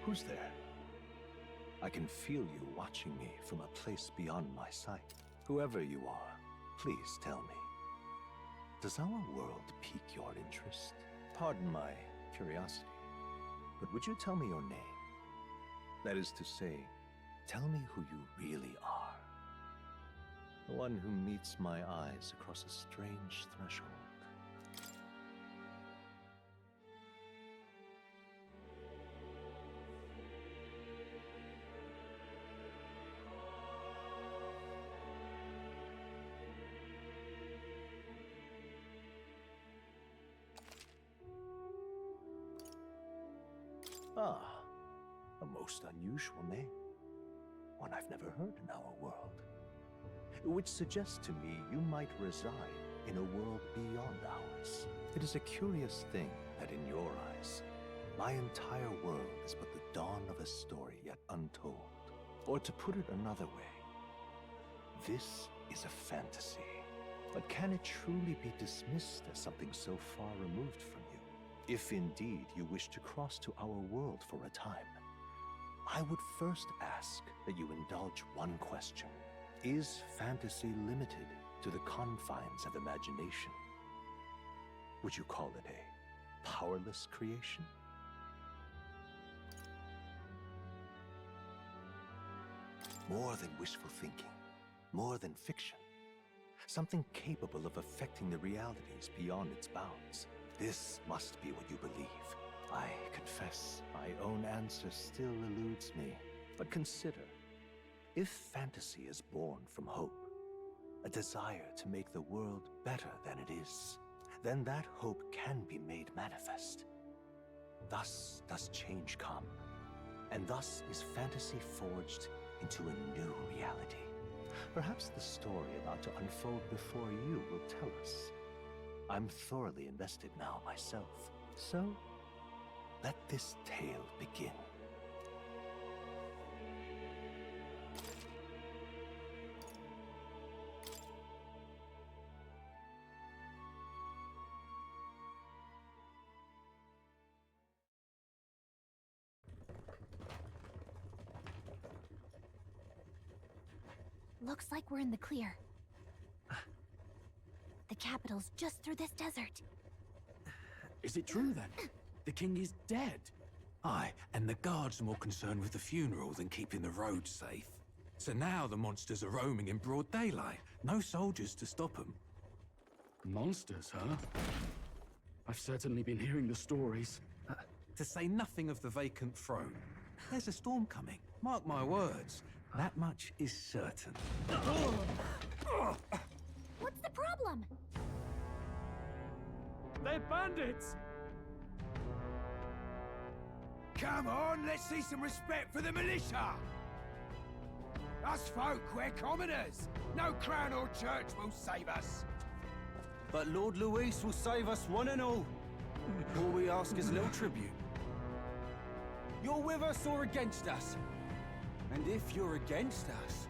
Who's there? I can feel you watching me from a place beyond my sight. Whoever you are, please tell me. Does our world pique your interest? Pardon my curiosity, but would you tell me your name? That is to say, tell me who you really are. The one who meets my eyes across a strange threshold. Ah, a most unusual name. One I've never heard in our world. Which suggests to me you might reside in a world beyond ours. It is a curious thing that in your eyes, my entire world is but the dawn of a story yet untold. Or to put it another way, this is a fantasy. But can it truly be dismissed as something so far removed from you? If indeed you wish to cross to our world for a time, I would first ask that you indulge one question. Is fantasy limited to the confines of imagination? Would you call it a powerless creation? More than wishful thinking, more than fiction. Something capable of affecting the realities beyond its bounds. This must be what you believe. I confess, my own answer still eludes me. But consider, if fantasy is born from hope, a desire to make the world better than it is, then that hope can be made manifest. Thus does change come, and thus is fantasy forged into a new reality. Perhaps the story about to unfold before you will tell us. I'm thoroughly invested now myself, so let this tale begin. Looks like we're in the clear. The capital's just through this desert. Is it true then? The king is dead? Aye, and the guards are more concerned with the funeral than keeping the roads safe. So now the monsters are roaming in broad daylight. No soldiers to stop them. Monsters, huh? I've certainly been hearing the stories. To say nothing of the vacant throne. There's a storm coming. Mark my words. That much is certain. What's the problem? They're bandits! Come on, let's see some respect for the militia! Us folk, we're commoners! No crown or church will save us! But Lord Luis will save us one and all. All we ask is a little tribute. You're with us or against us? And if you're against us...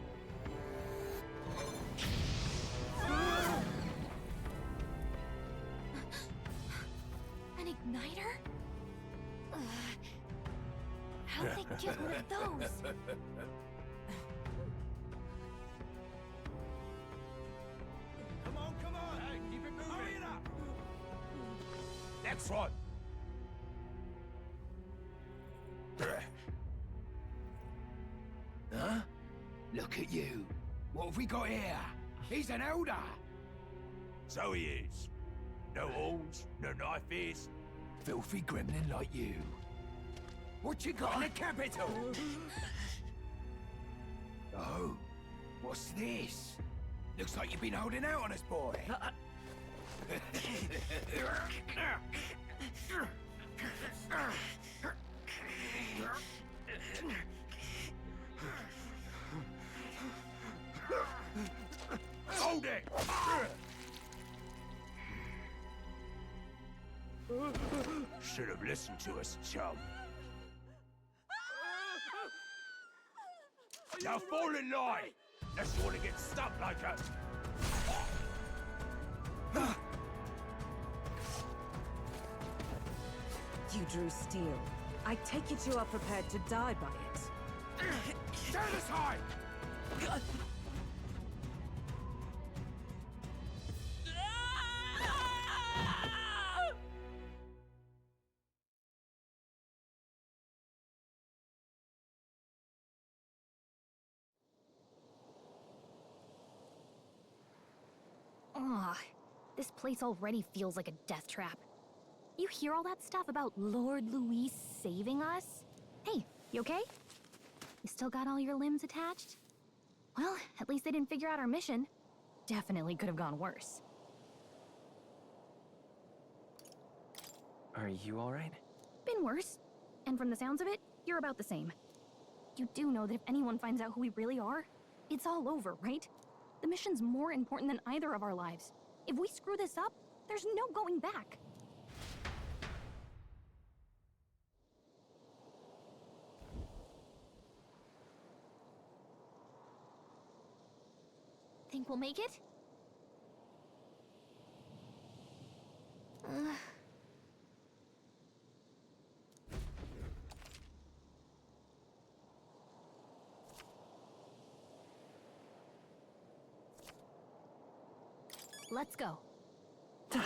An igniter? How'd they get one of those? Come on! Hey, keep it moving! Hurry it up! Next one! Huh? Look at you! What have we got here? He's an elder! So he is. No horns, no knife ears. Filthy gremlin like you. What you got in the capital? Oh, what's this? Looks like you've been holding out on us, boy. Hold it! Should have listened to us, chum. Now fall in line! Unless you want to get stuck like us. You drew steel. I take it you are prepared to die by it. Stand aside! Ugh, this place already feels like a death trap. You hear all that stuff about Lord Luis saving us? Hey, you okay? You still got all your limbs attached? Well, at least they didn't figure out our mission. Definitely could have gone worse. Are you alright? Been worse. And from the sounds of it, you're about the same. You do know that if anyone finds out who we really are, it's all over, right? The mission's more important than either of our lives. If we screw this up, there's no going back. Think we'll make it? Let's go. Stop!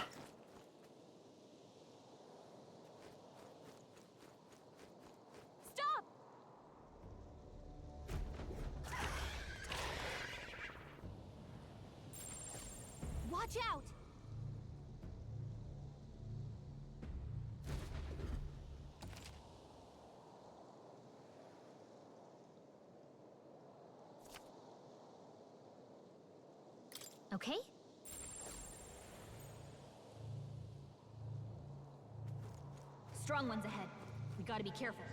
Watch out! Okay? Strong ones ahead. We gotta be careful.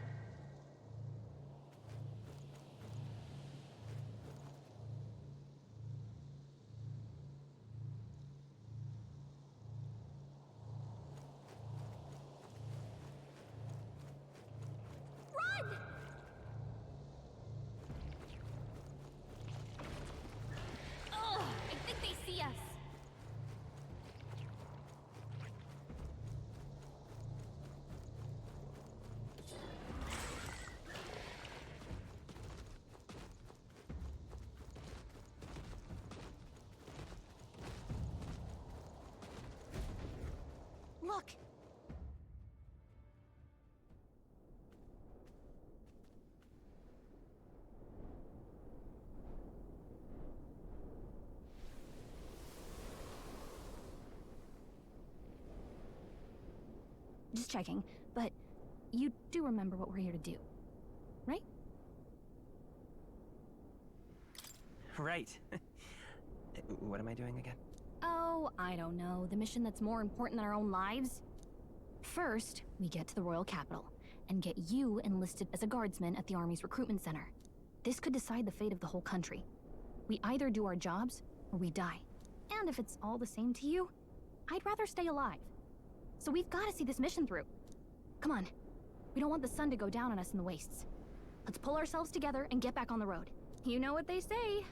Run! Ugh, I think they see us. Look! Just checking, but you do remember what we're here to do, right? Right. What am I doing again? Oh, I don't know. The mission that's more important than our own lives? First, we get to the royal capital and get you enlisted as a guardsman at the army's recruitment center. This could decide the fate of the whole country. We either do our jobs or we die. And if it's all the same to you, I'd rather stay alive. So we've got to see this mission through. Come on. We don't want the sun to go down on us in the wastes. Let's pull ourselves together and get back on the road. You know what they say.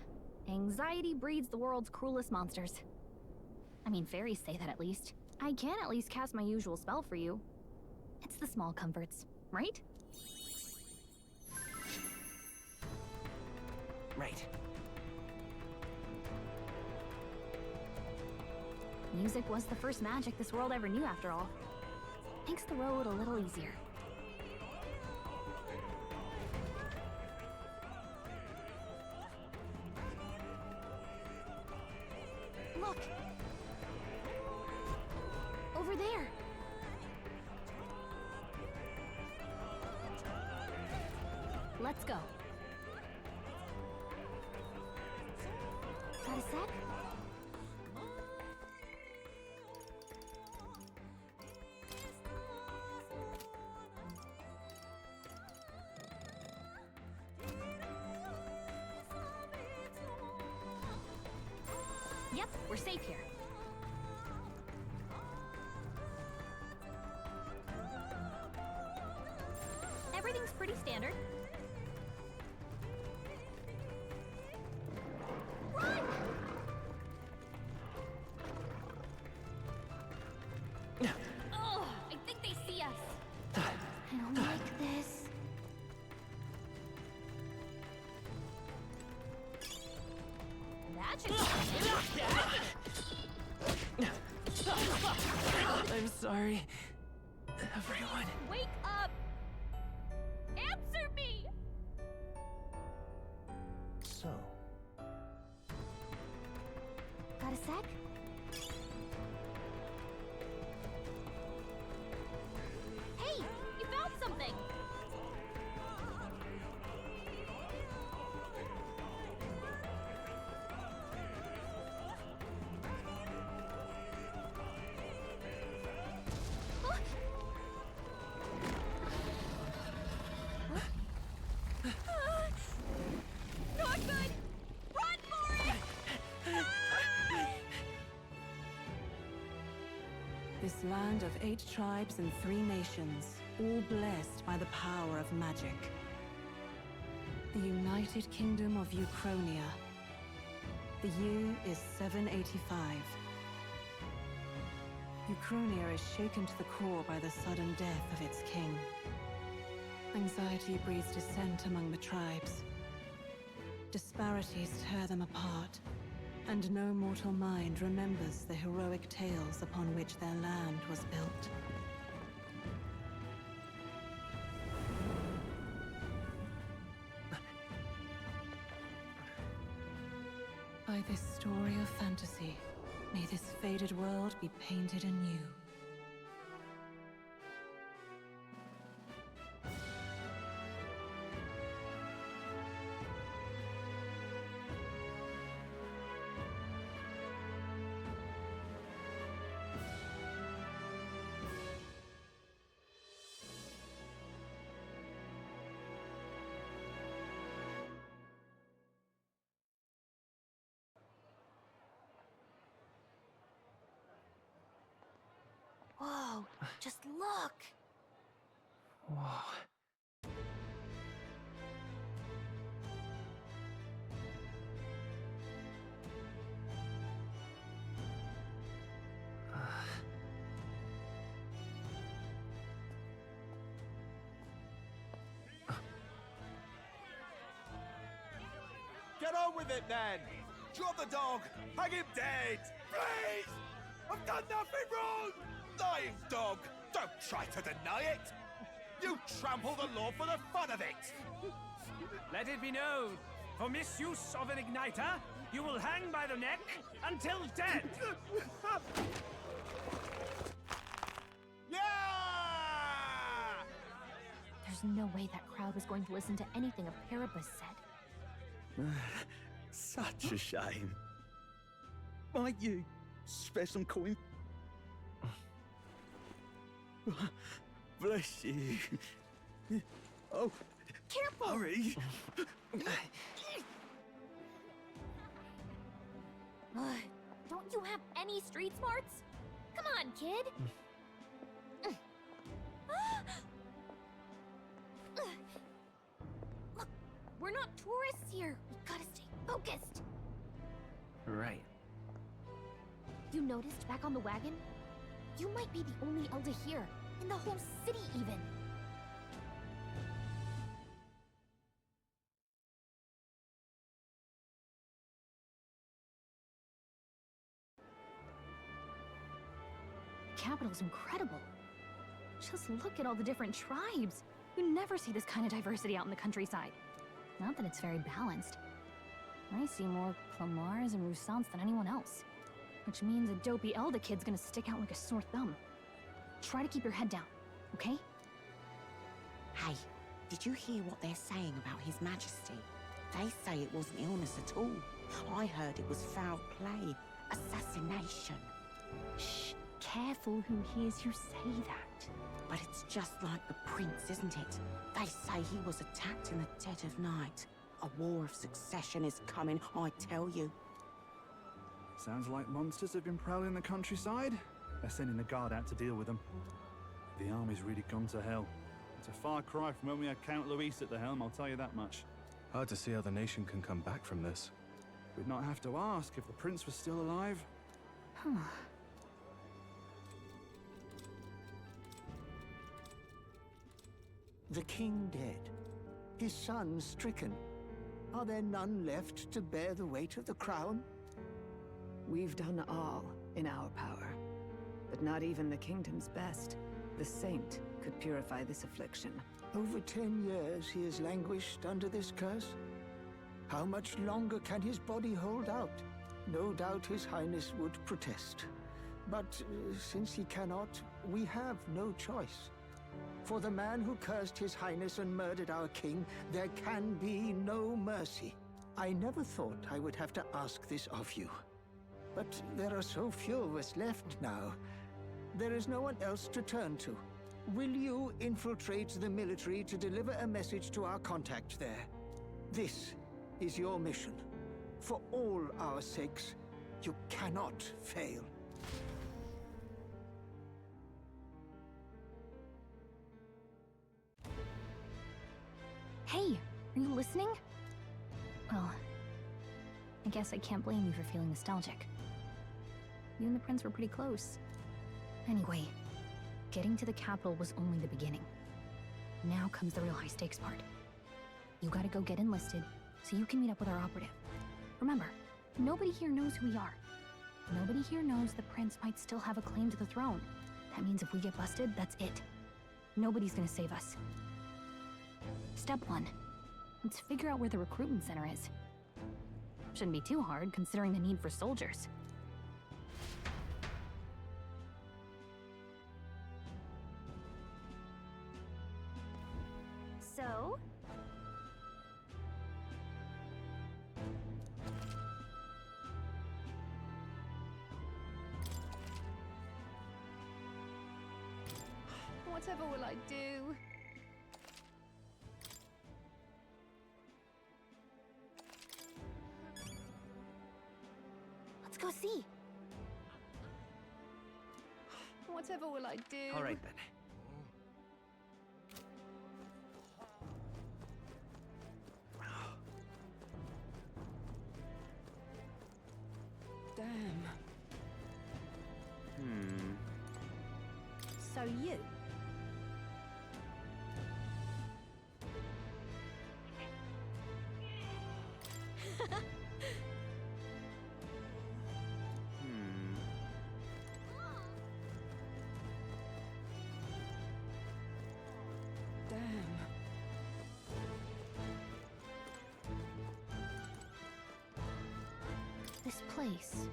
Anxiety breeds the world's cruelest monsters. I mean, fairies say that at least. I can at least cast my usual spell for you. It's the small comforts, right? Right. Music was the first magic this world ever knew, after all. Makes the road a little easier. Look! Over there! Let's go. Got a sec? Yep, we're safe here. Everything's pretty standard. Run! Oh, I think they see us. I don't like this. sorry, everyone. Wake up! Answer me! So, Got a sec? Hey! You found something! Not good! Run for it! This land of 8 tribes and 3 nations, all blessed by the power of magic. The United Kingdom of Uchronia. The year is 785. Uchronia is shaken to the core by the sudden death of its king. Anxiety breeds dissent among the tribes. Disparities tear them apart, and no mortal mind remembers the heroic tales upon which their land was built. By this story of fantasy, may this faded world be painted anew. Whoa, just look! Whoa. Get on with it, then! Drop the dog! Hang him dead! Please! I've done nothing wrong! Lying dog! Don't try to deny it! You trample the law for the fun of it! Let it be known, for misuse of an igniter, you will hang by the neck until dead. Yeah! There's no way that crowd was going to listen to anything a Paribus said. Such a shame. Might you spare some coin? Bless you. Oh, Careful! hurry. Don't you have any street smarts? Come on, kid! Look, we're not tourists here. We gotta stay focused. Right. You noticed back on the wagon? You might be the only Elder here, in the whole city even. Capital's incredible. Just look at all the different tribes. You never see this kind of diversity out in the countryside. Not that it's very balanced. I see more Clamars and Roussants than anyone else. Which means a dopey Elda kid's gonna stick out like a sore thumb. Try to keep your head down, okay? Hey, did you hear what they're saying about His Majesty? They say it wasn't illness at all. I heard it was foul play, assassination. Shh, careful who hears you say that. But it's just like the prince, isn't it? They say he was attacked in the dead of night. A war of succession is coming, I tell you. Sounds like monsters have been prowling the countryside. They're sending the guard out to deal with them. The army's really gone to hell. It's a far cry from when we had Count Luis at the helm, I'll tell you that much. Hard to see how the nation can come back from this. We'd not have to ask if the prince was still alive. The king dead, his son stricken. Are there none left to bear the weight of the crown? We've done all in our power. But not even the kingdom's best, the saint, could purify this affliction. Over 10 years he has languished under this curse. How much longer can his body hold out? No doubt His Highness would protest. But since he cannot, we have no choice. For the man who cursed His Highness and murdered our king, there can be no mercy. I never thought I would have to ask this of you. But there are so few of us left now. There is no one else to turn to. Will you infiltrate the military to deliver a message to our contact there? This is your mission. For all our sakes, you cannot fail. Hey, are you listening? Well, I guess I can't blame you for feeling nostalgic. You and the prince were pretty close. Anyway, getting to the capital was only the beginning. Now comes the real high-stakes part. You gotta go get enlisted, so you can meet up with our operative. Remember, nobody here knows who we are. Nobody here knows the prince might still have a claim to the throne. That means if we get busted, that's it. Nobody's gonna save us. Step 1. Let's figure out where the recruitment center is. Shouldn't be too hard, considering the need for soldiers. So? Whatever will I do? Let's go see. Whatever will I do? All right then. Damn. So you? Damn. This place.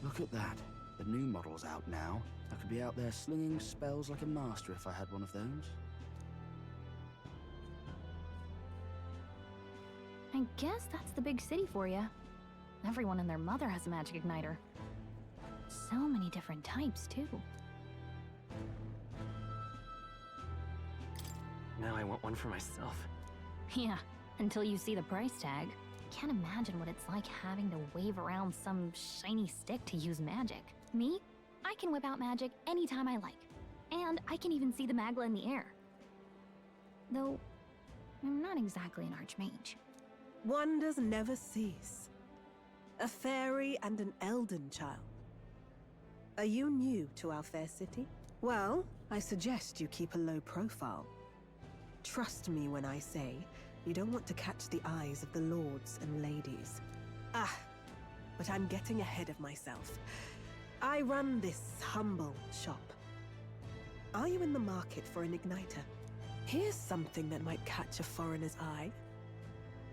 Look at that. The new model's out now. I could be out there slinging spells like a master if I had one of those. I guess that's the big city for you. Everyone and their mother has a magic igniter. So many different types, too. Now I want one for myself. Yeah, until you see the price tag. Can't imagine what it's like having to wave around some shiny stick to use magic. Me? I can whip out magic anytime I like. And I can even see the Magla in the air. Though, I'm not exactly an archmage. Wonders never cease. A fairy and an elden child. Are you new to our fair city? Well, I suggest you keep a low profile. Trust me when I say you don't want to catch the eyes of the lords and ladies. Ah, but I'm getting ahead of myself. I run this humble shop. Are you in the market for an igniter? Here's something that might catch a foreigner's eye.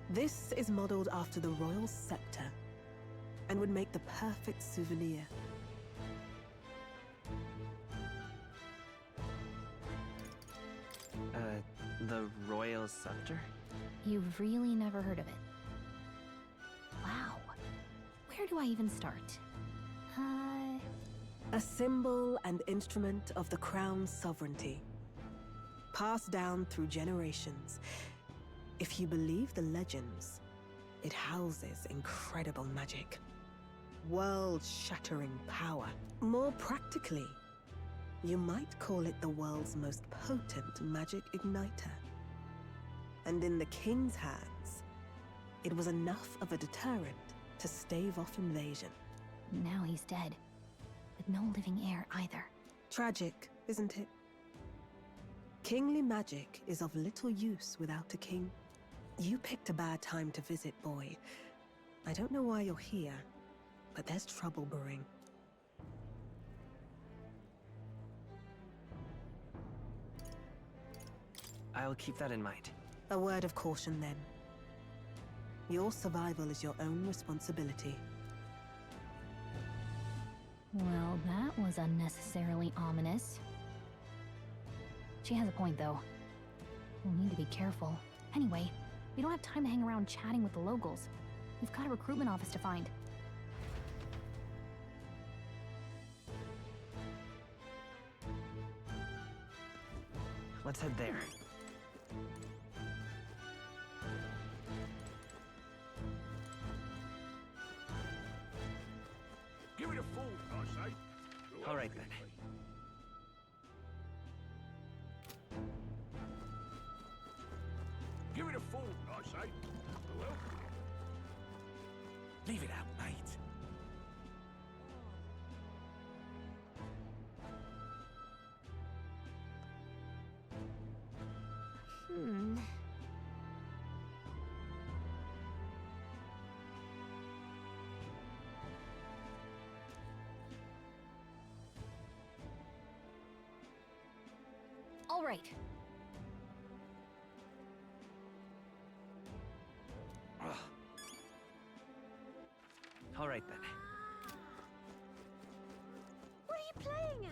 This is modeled after the royal scepter and would make the perfect souvenir. The royal scepter? You've really never heard of it. Wow. Where do I even start? A symbol and instrument of the crown's sovereignty. Passed down through generations. If you believe the legends, it houses incredible magic. World-shattering power. More practically, you might call it the world's most potent magic igniter. And in the king's hands, it was enough of a deterrent to stave off invasion. Now he's dead. With no living heir either. Tragic, isn't it? Kingly magic is of little use without a king. You picked a bad time to visit, boy. I don't know why you're here, but there's trouble brewing. I'll keep that in mind. A word of caution, then. Your survival is your own responsibility. Well, that was unnecessarily ominous. She has a point, though. We'll need to be careful. Anyway, we don't have time to hang around chatting with the locals. We've got a recruitment office to find. Let's head there. Give it a full, I say. All right, then. Give it a full, I say. Well, Leave it out, mate. All right. All right, then. What are you playing at?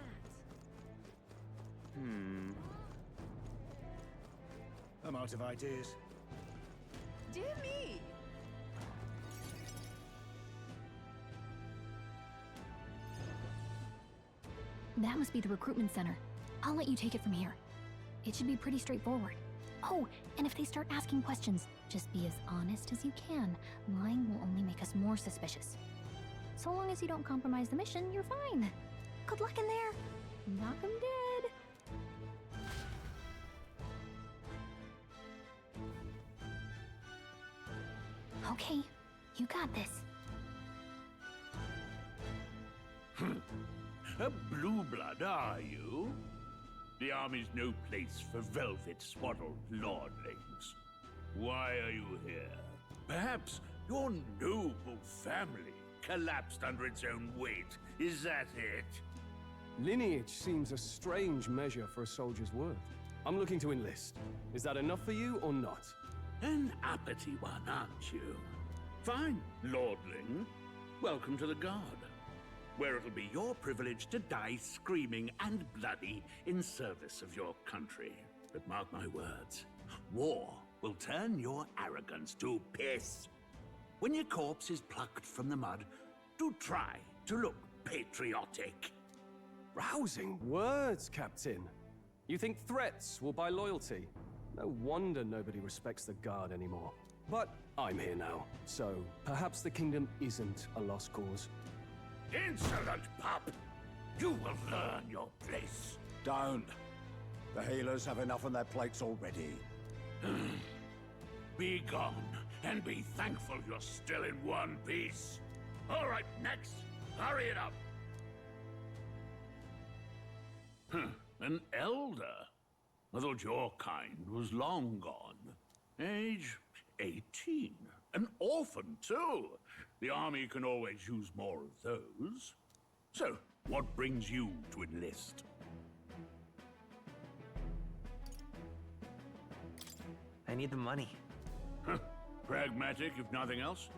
I'm out of ideas. Dear me! That must be the recruitment center. I'll let you take it from here. It should be pretty straightforward. Oh, and if they start asking questions, just be as honest as you can. Lying will only make us more suspicious. So long as you don't compromise the mission, you're fine. Good luck in there. Knock 'em dead. Okay, you got this. A blue blood, are you? The army's no place for velvet-swaddled lordlings. Why are you here? Perhaps your noble family collapsed under its own weight. Is that it? Lineage seems a strange measure for a soldier's worth. I'm looking to enlist. Is that enough for you or not? An uppity one, aren't you? Fine, lordling. Welcome to the Guard, where it'll be your privilege to die screaming and bloody in service of your country. But mark my words, war will turn your arrogance to piss. When your corpse is plucked from the mud, do try to look patriotic. Rousing words, Captain. You think threats will buy loyalty? No wonder nobody respects the Guard anymore. But I'm here now, so perhaps the kingdom isn't a lost cause. Insolent pup! You will learn your place. Don't. The healers have enough on their plates already. Be gone, and be thankful you're still in one piece. All right, next. Hurry it up. An elder? I thought your kind was long gone. Age 18. An orphan, too. The army can always use more of those. So, what brings you to enlist? I need the money. Pragmatic, if nothing else.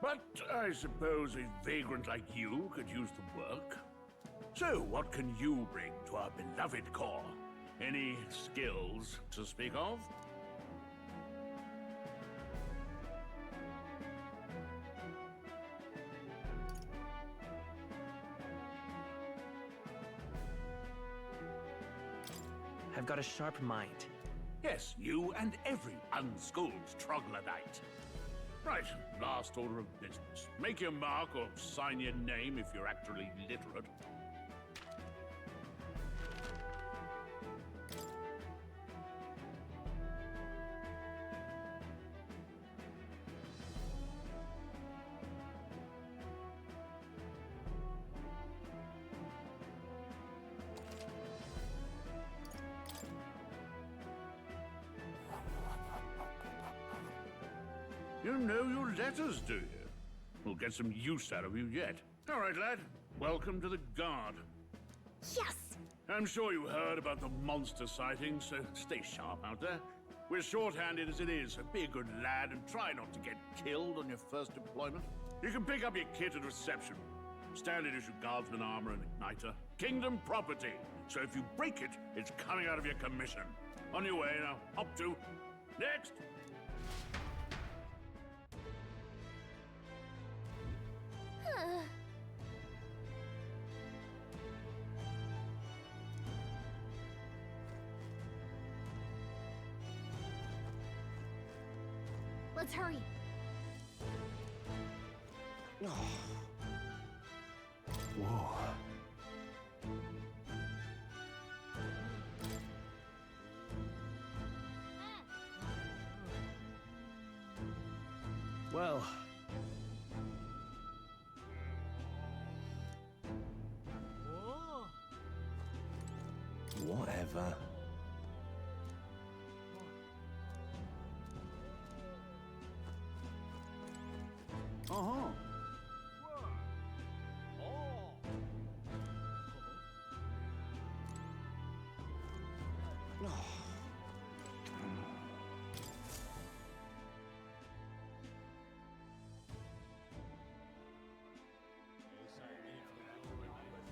But I suppose a vagrant like you could use the work. So, what can you bring to our beloved corps? Any skills to speak of? I've got a sharp mind. Yes, you and every unschooled troglodyte. Right, last order of business. Make your mark or sign your name if you're actually literate. You know your letters, do you? We'll get some use out of you yet. All right, lad. Welcome to the Guard. Yes! I'm sure you heard about the monster sightings, so stay sharp out there. We're short-handed as it is, so be a good lad and try not to get killed on your first deployment. You can pick up your kit at reception. Standard issue guardsman armor and igniter. Kingdom property. So if you break it, it's coming out of your commission. On your way now. Up to. Next! Let's hurry. Whoa. Well. Whatever. Uh-huh.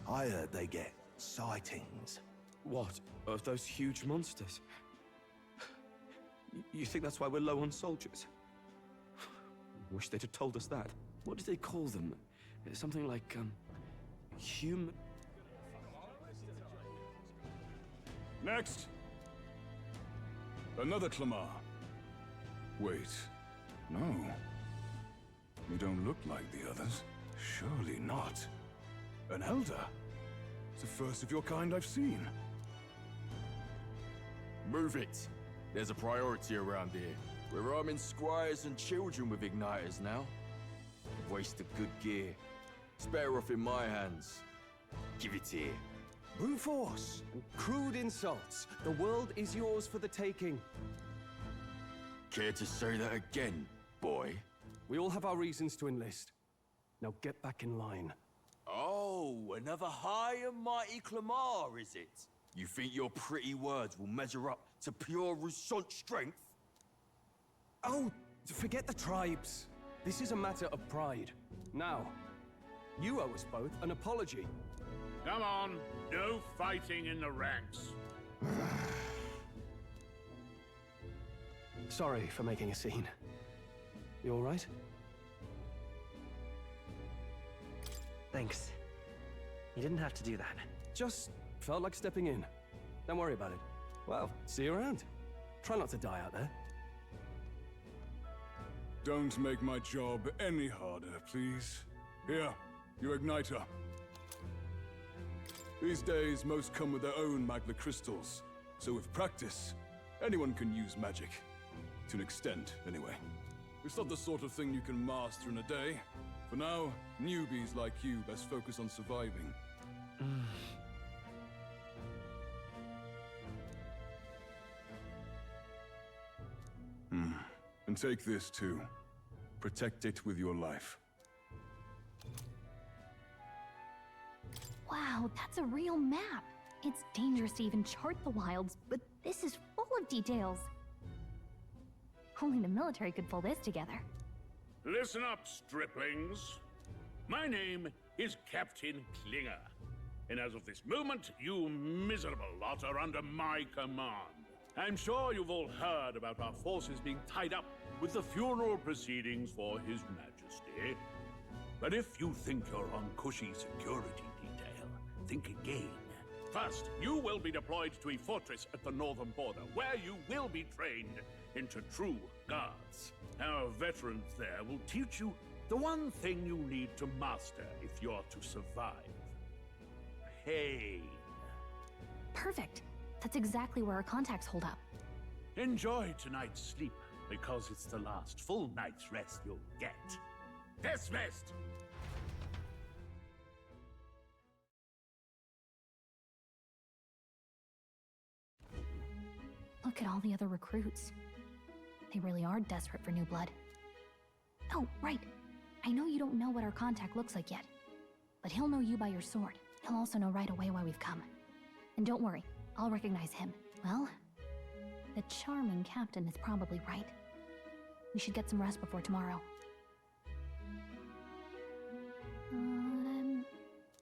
I heard they get sightings. What? Of those huge monsters? You think that's why we're low on soldiers? Wish they'd have told us that. What did they call them? Something like, human... Next! Another Clamar. Wait. No. You don't look like the others. Surely not. An Elder? It's the first of your kind I've seen. Move it. There's a priority around here. We're arming squires and children with igniters now. Waste of good gear. It's better off in my hands. Give it here. Brute force and crude insults. The world is yours for the taking. Care to say that again, boy? We all have our reasons to enlist. Now get back in line. Oh, another high and mighty Clamar, is it? You think your pretty words will measure up to pure Rousseau strength? Oh, forget the tribes. This is a matter of pride. Now, you owe us both an apology. Come on. No fighting in the ranks. Sorry for making a scene. You all right? Thanks. You didn't have to do that. Just felt like stepping in. Don't worry about it. Well, see you around. Try not to die out there. Don't make my job any harder, please. Here, your igniter. These days, most come with their own magna crystals. So with practice, anyone can use magic. To an extent, anyway. It's not the sort of thing you can master in a day. For now, newbies like you best focus on surviving. And take this too. Protect it with your life. Wow, that's a real map. It's dangerous to even chart the wilds, but this is full of details. Only the military could pull this together. Listen up, striplings. My name is Captain Klinger. And as of this moment, you miserable lot are under my command. I'm sure you've all heard about our forces being tied up with the funeral proceedings for His Majesty. But if you think you're on cushy security detail, think again. First, you will be deployed to a fortress at the northern border, where you will be trained into true guards. Our veterans there will teach you the one thing you need to master if you're to survive. Pain. Perfect. That's exactly where our contacts hold up. Enjoy tonight's sleep, because it's the last full night's rest you'll get. Dismissed! Look at all the other recruits. They really are desperate for new blood. Oh, right. I know you don't know what our contact looks like yet, but he'll know you by your sword. He'll also know right away why we've come. And don't worry, I'll recognize him. Well, the charming captain is probably right. We should get some rest before tomorrow.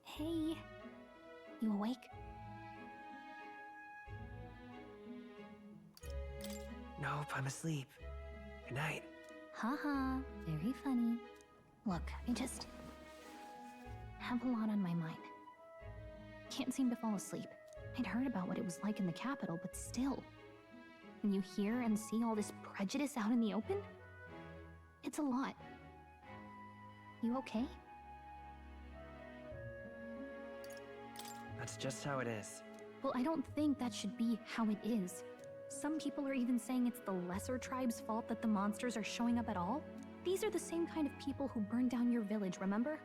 Hey. You awake? Nope, I'm asleep. Good night. Haha, very funny. Look, I just have a lot on my mind. Can't seem to fall asleep. I'd heard about what it was like in the capital, but still. When you hear and see all this prejudice out in the open, it's a lot. You okay? That's just how it is. Well, I don't think that should be how it is. Some people are even saying it's the lesser tribe's fault that the monsters are showing up at all. These are the same kind of people who burned down your village, remember?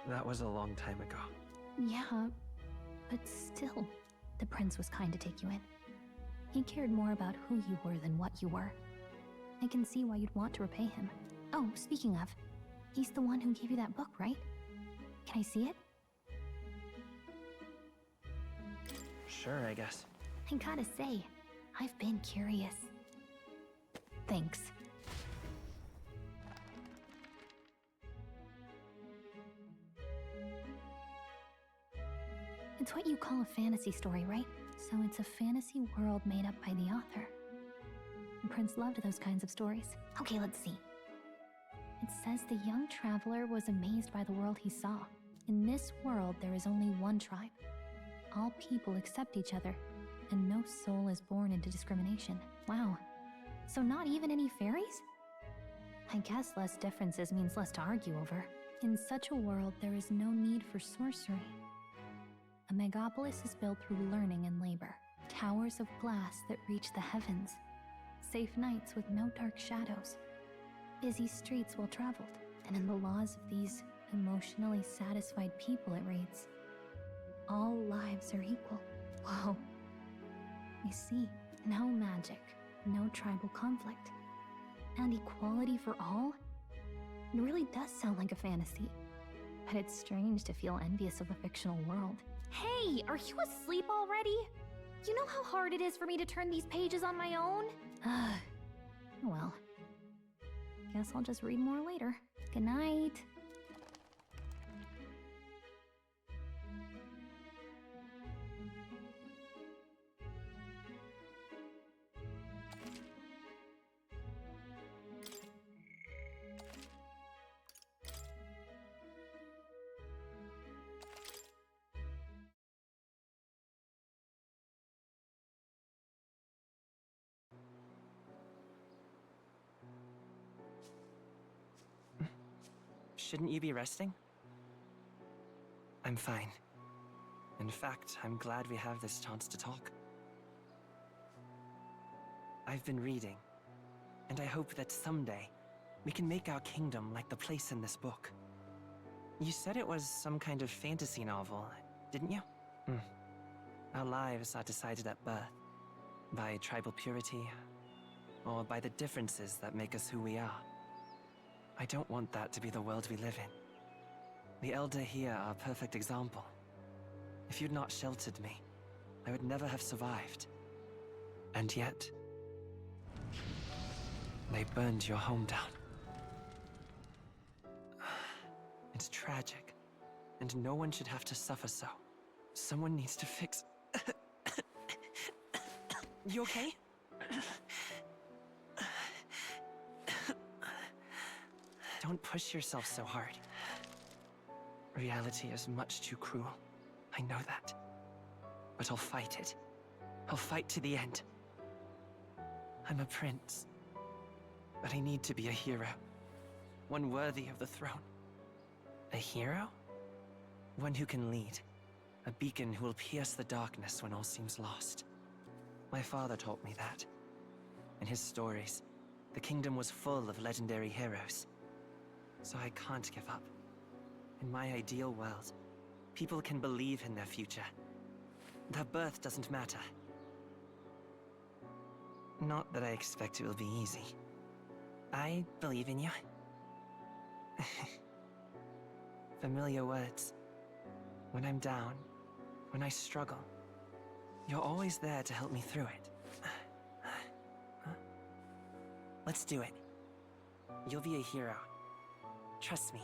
That was a long time ago. Yeah, but still, the prince was kind to take you in. He cared more about who you were than what you were. I can see why you'd want to repay him. Oh, speaking of, he's the one who gave you that book, right? Can I see it? Sure, I guess. I gotta say, I've been curious. Thanks. It's what you call a fantasy story, right? So it's a fantasy world made up by the author. The prince loved those kinds of stories. Okay, let's see. It says the young traveler was amazed by the world he saw. In this world, there is only one tribe. All people accept each other, and no soul is born into discrimination. Wow. So not even any fairies? I guess less differences means less to argue over. In such a world, there is no need for sorcery. A megapolis is built through learning and labor. Towers of glass that reach the heavens. Safe nights with no dark shadows. Busy streets well traveled. And in the laws of these emotionally satisfied people, it reads, all lives are equal. Whoa. You see, no magic, no tribal conflict, and equality for all? It really does sound like a fantasy. But it's strange to feel envious of a fictional world. Hey, are you asleep already? You know how hard it is for me to turn these pages on my own? Well, guess I'll just read more later. Good night. Shouldn't you be resting? I'm fine. In fact, I'm glad we have this chance to talk. I've been reading, and I hope that someday we can make our kingdom like the place in this book. You said it was some kind of fantasy novel, didn't you? Our lives are decided at birth, by tribal purity, or by the differences that make us who we are. I don't want that to be the world we live in. The Elder here are a perfect example. If you'd not sheltered me, I would never have survived. And yet, they burned your home down. It's tragic, and no one should have to suffer so. Someone needs to fix... You okay? Don't push yourself so hard. Reality is much too cruel. I know that. But I'll fight it. I'll fight to the end. I'm a prince. But I need to be a hero. One worthy of the throne. A hero? One who can lead. A beacon who will pierce the darkness when all seems lost. My father taught me that. In his stories, the kingdom was full of legendary heroes. So I can't give up. In my ideal world, people can believe in their future. Their birth doesn't matter. Not that I expect it will be easy. I believe in you. Familiar words. When I'm down, when I struggle, you're always there to help me through it. Let's do it. You'll be a hero. Trust me.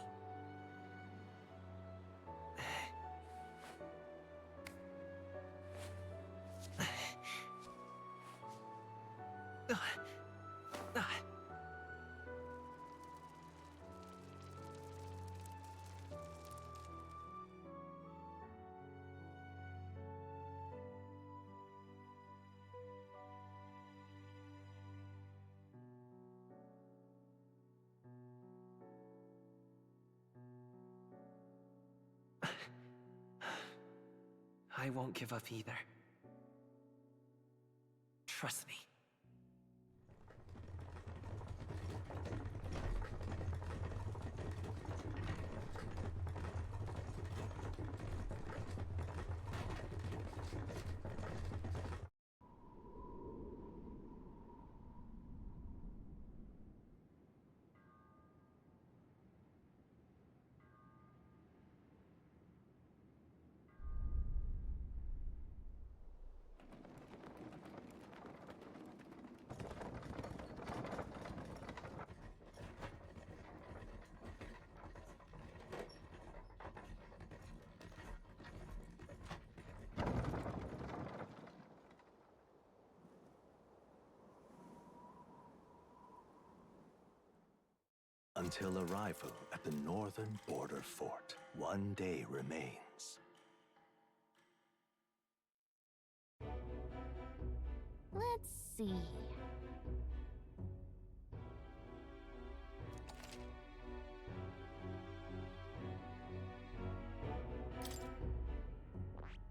I won't give up either. Trust me. Until arrival at the northern border fort, one day remains. Let's see.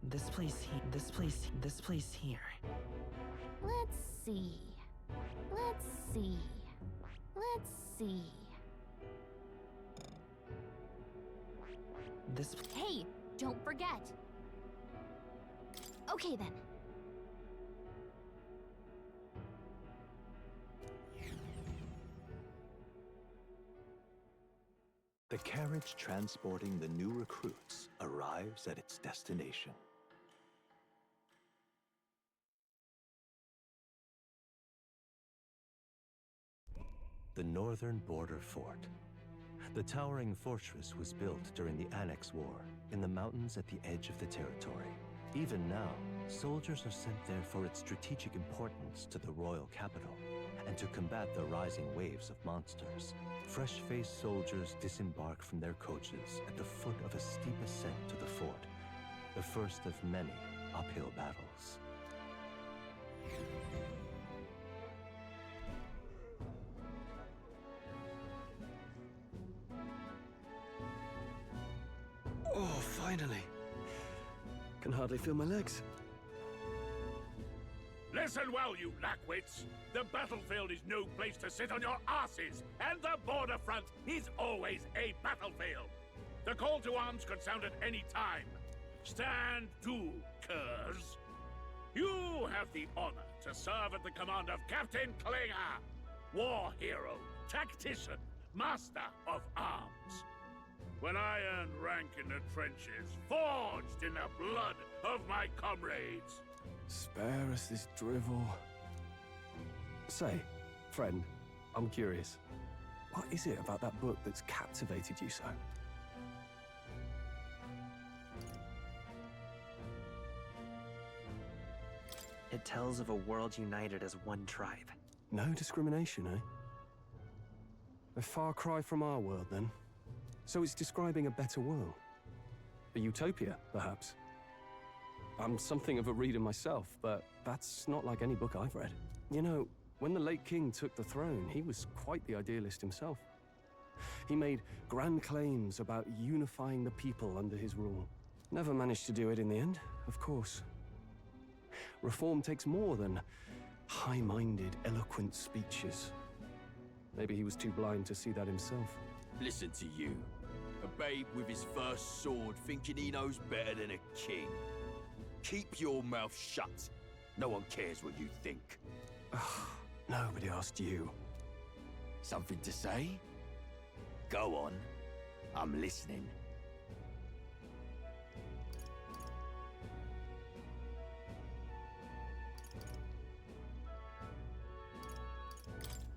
This place here. Let's see. Let's see. Let's see. This... Hey, don't forget! Okay then. The carriage transporting the new recruits arrives at its destination. The northern border fort. The towering fortress was built during the Annex War in the mountains at the edge of the territory. Even now, soldiers are sent there for its strategic importance to the royal capital and to combat the rising waves of monsters. Fresh-faced soldiers disembark from their coaches at the foot of a steep ascent to the fort, the first of many uphill battles. Oh, finally. Can hardly feel my legs. Listen well, you lackwits. The battlefield is no place to sit on your asses, and the border front is always a battlefield. The call to arms could sound at any time. Stand to, curs. You have the honor to serve at the command of Captain Klinger, war hero, tactician, master of arms. When I earned rank in the trenches, forged in the blood of my comrades. Spare us this drivel. Say, friend, I'm curious. What is it about that book that's captivated you so? It tells of a world united as one tribe. No discrimination, eh? A far cry from our world, then. So it's describing a better world. A utopia, perhaps. I'm something of a reader myself, but that's not like any book I've read. You know, when the late king took the throne, he was quite the idealist himself. He made grand claims about unifying the people under his rule. Never managed to do it in the end, of course. Reform takes more than high-minded, eloquent speeches. Maybe he was too blind to see that himself. Listen to you. A babe with his first sword thinking he knows better than a king. Keep your mouth shut. No one cares what you think. Nobody asked you. Something to say? Go on. I'm listening.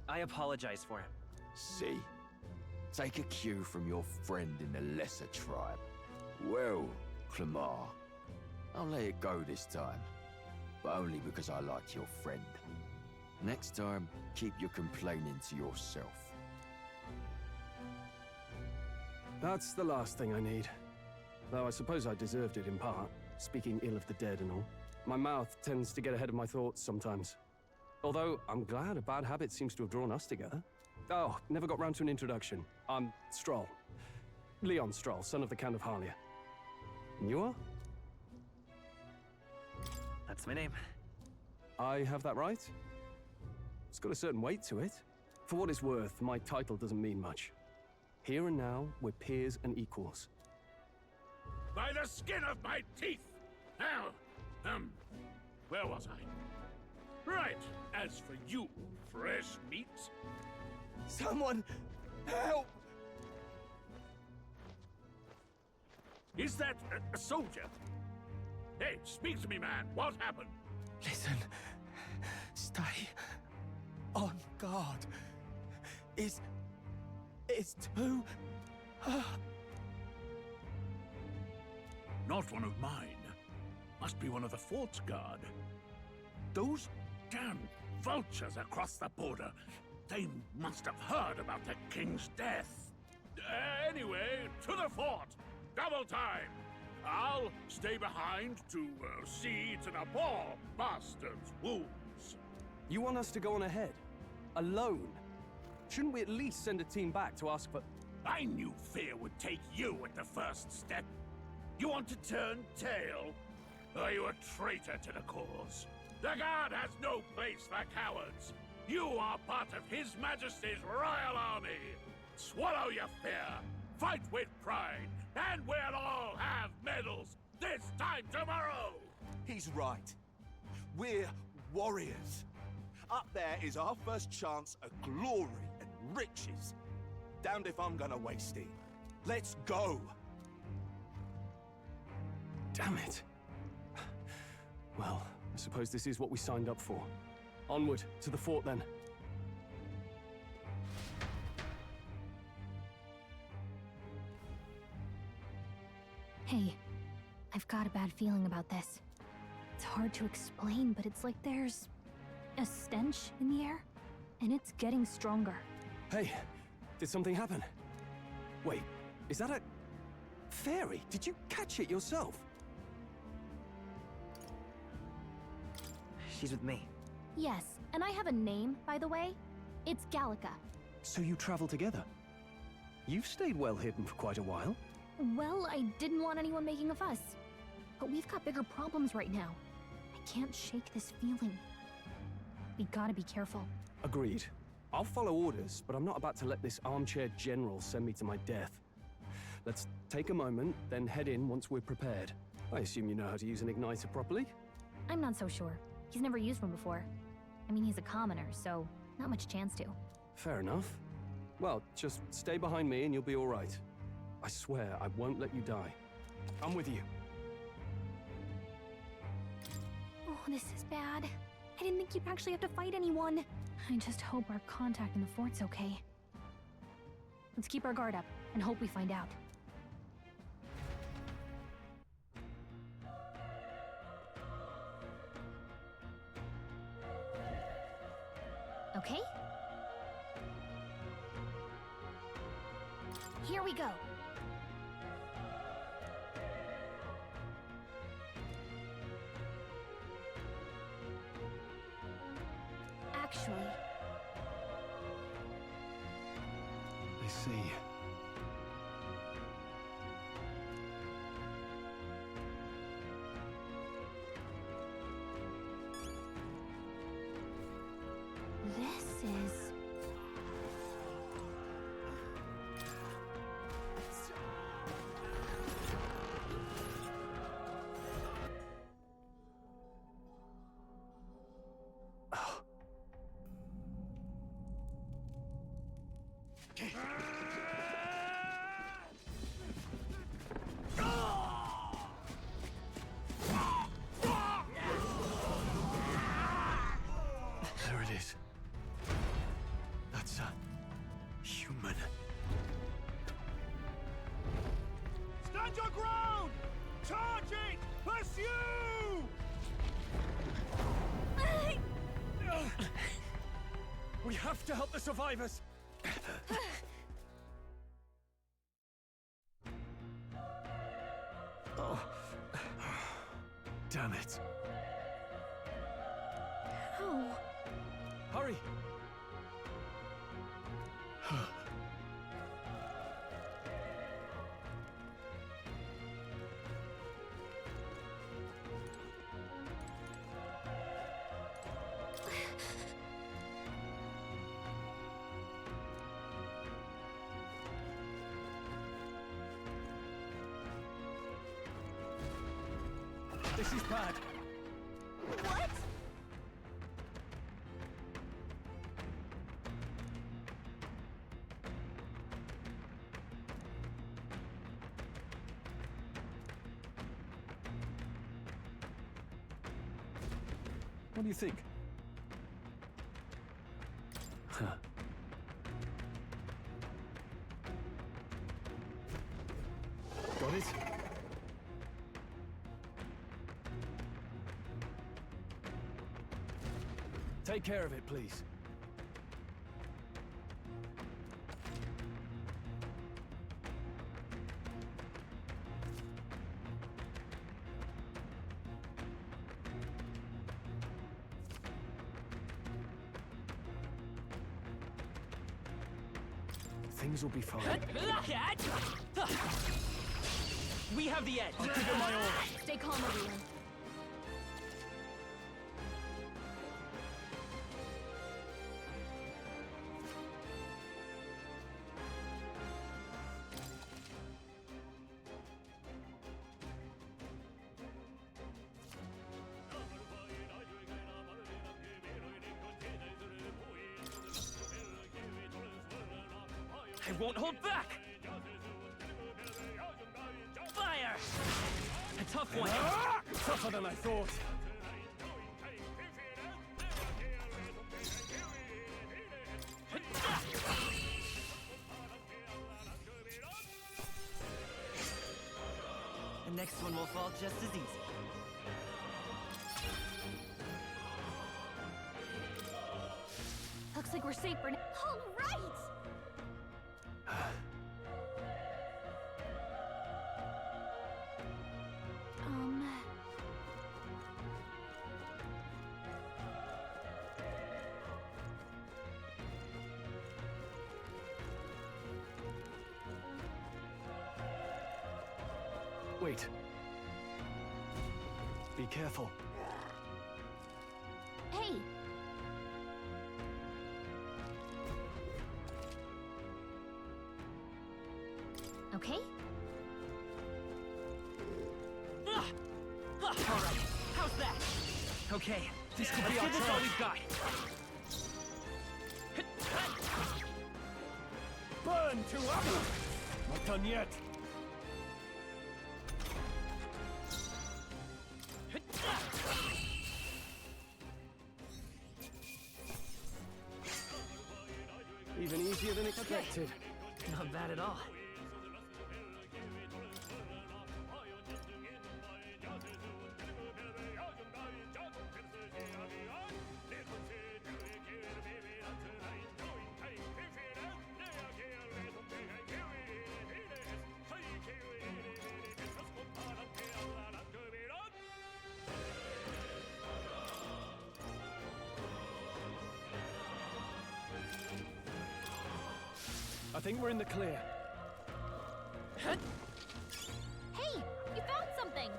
I apologize for him. See? Take a cue from your friend in the lesser tribe. Well, Clemar, I'll let it go this time. But only because I like your friend. Next time, keep your complaining to yourself. That's the last thing I need. Though I suppose I deserved it in part, speaking ill of the dead and all. My mouth tends to get ahead of my thoughts sometimes. Although, I'm glad a bad habit seems to have drawn us together. Oh, never got round to an introduction. I'm Stroll. Leon Stroll, son of the Count of Harlia. And you are? That's my name. I have that right? It's got a certain weight to it. For what it's worth, my title doesn't mean much. Here and now, we're peers and equals. By the skin of my teeth! Now, where was I? Right, as for you, fresh meat... Someone, help! Is that a soldier? Hey, speak to me, man. What happened? Listen, stay on guard. It's too... Not one of mine. Must be one of the fort's guard. Those damn vultures across the border. They must have heard about the king's death. Anyway, to the fort. Double time. I'll stay behind to see to the poor bastard's wounds. You want us to go on ahead? Alone? Shouldn't we at least send a team back to ask for... I knew fear would take you at the first step. You want to turn tail? Are you a traitor to the cause? The Guard has no place for cowards. You are part of His Majesty's Royal Army. Swallow your fear, fight with pride, and we'll all have medals this time tomorrow! He's right. We're warriors. Up there is our first chance at glory and riches. Damned if I'm gonna waste it. Let's go! Damn it. Well, I suppose this is what we signed up for. Onward, to the fort then. Hey, I've got a bad feeling about this. It's hard to explain, but it's like there's a stench in the air, and it's getting stronger. Hey, did something happen? Wait, is that a... fairy? Did you catch it yourself? She's with me. Yes, and I have a name, by the way. It's Gallica. So you travel together? You've stayed well hidden for quite a while. Well, I didn't want anyone making a fuss. But we've got bigger problems right now. I can't shake this feeling. We gotta be careful. Agreed. I'll follow orders, but I'm not about to let this armchair general send me to my death. Let's take a moment, then head in once we're prepared. I assume you know how to use an igniter properly? I'm not so sure. He's never used one before. I mean, he's a commoner, so not much chance to. Fair enough. Well, just stay behind me and you'll be all right. I swear I won't let you die. I'm with you. Oh, this is bad. I didn't think you'd actually have to fight anyone. I just hope our contact in the fort's okay. Let's keep our guard up and hope we find out. Okay? Here we go. Actually... I see. This is... human. Stand your ground! Charge it! Pursue! We have to help the survivors! Oh. Damn it. How? Hurry! This is bad. What? What do you think? Huh. Got it? Take care of it, please. Things will be fine. We have the edge. I'll give it my all. Stay calm, everyone. I won't hold back! Fire! A tough one! Tougher than I thought. The next one will fall just as easy. Looks like we're safe for now. All right! Wait. Be careful. Hey! Okay? All right, how's that? Okay, this could be our chance. All we've got. Burn to apple! Not done yet. Even easier than expected. Not bad at all. I think we're in the clear. Hey! You found something!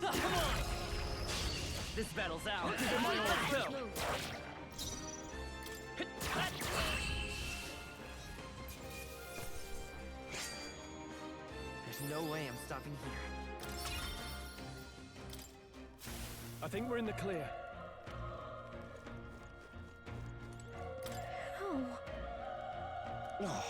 Come on! This battle's ours. Give my own fill. There's no way I'm stopping here. I think we're in the clear. Oh.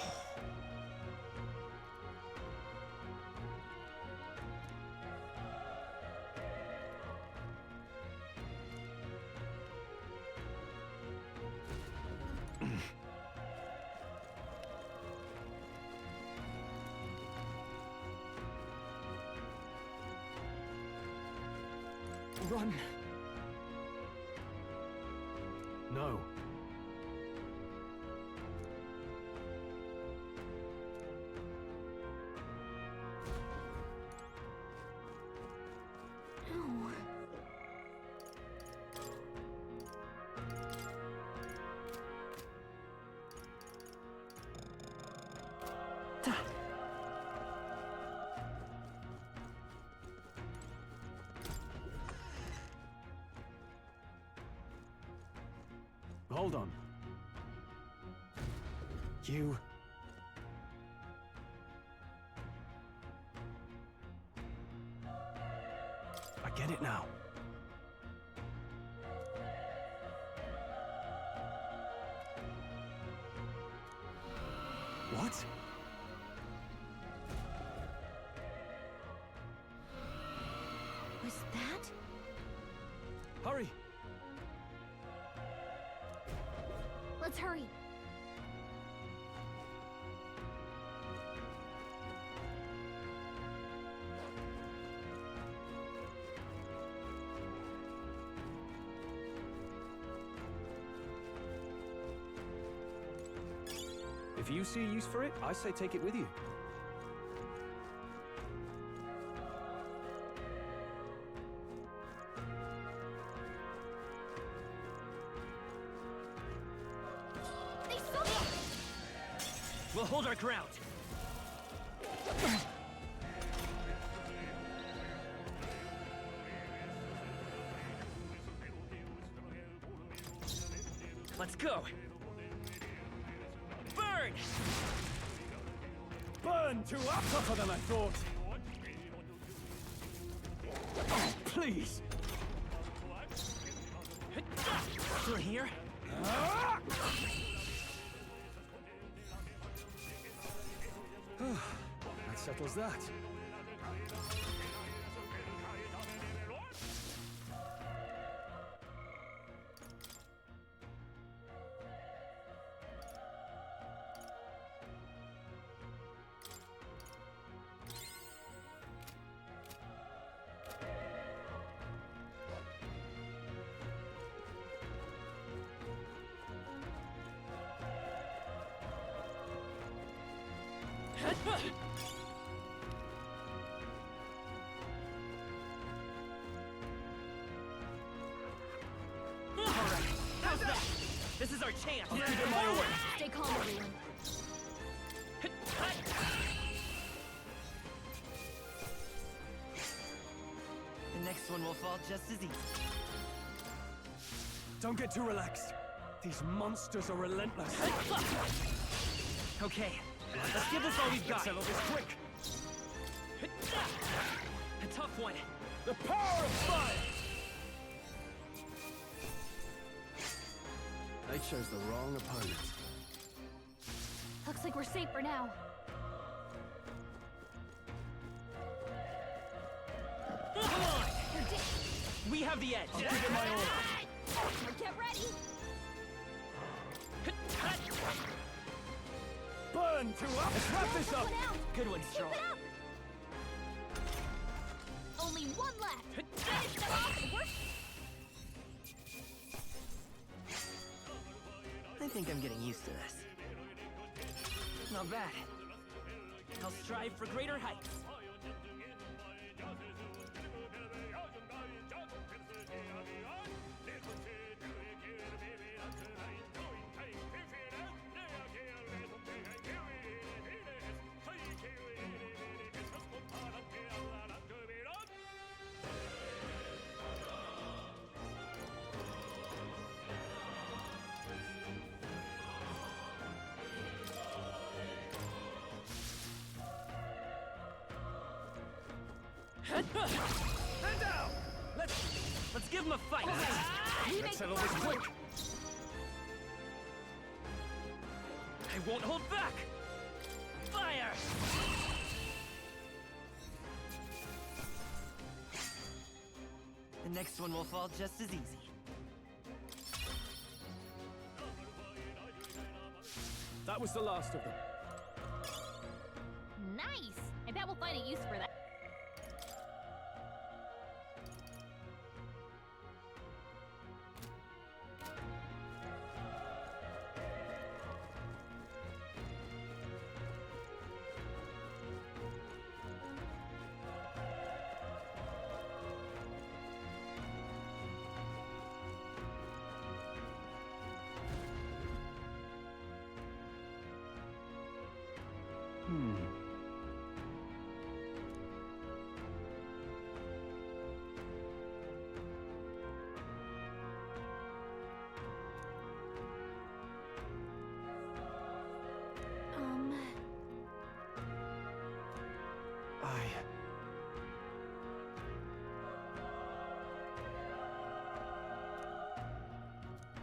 Run! No. Hold on. You... I get it now. What? Was that? Hurry! Let's hurry. If you see a use for it, I say take it with you. We'll hold our ground. Let's go. Burn! Burn to up! Tougher than I thought. Oh, please. Through here? That settles that. How's that? This is our chance. Stay calm, everyone. The next one will fall just as easy. Don't get too relaxed. These monsters are relentless. Okay, let's give this all we've got. Settle this quick. A tough one. The power of fire! They chose the wrong opponent. Looks like we're safe for now. Come on! We have the edge. I'll give it my all. Get ready! Burn to up! Let's wrap this up! Good one, Straw. Keep it up! Only one left! Finish them off and we're... I think I'm getting used to this. Not bad. I'll strive for greater heights. Stand down! Let's give him a fight! Let's settle this quick! I won't hold back! Fire! The next one will fall just as easy. That was the last of them. Nice! I bet we'll find a use for that.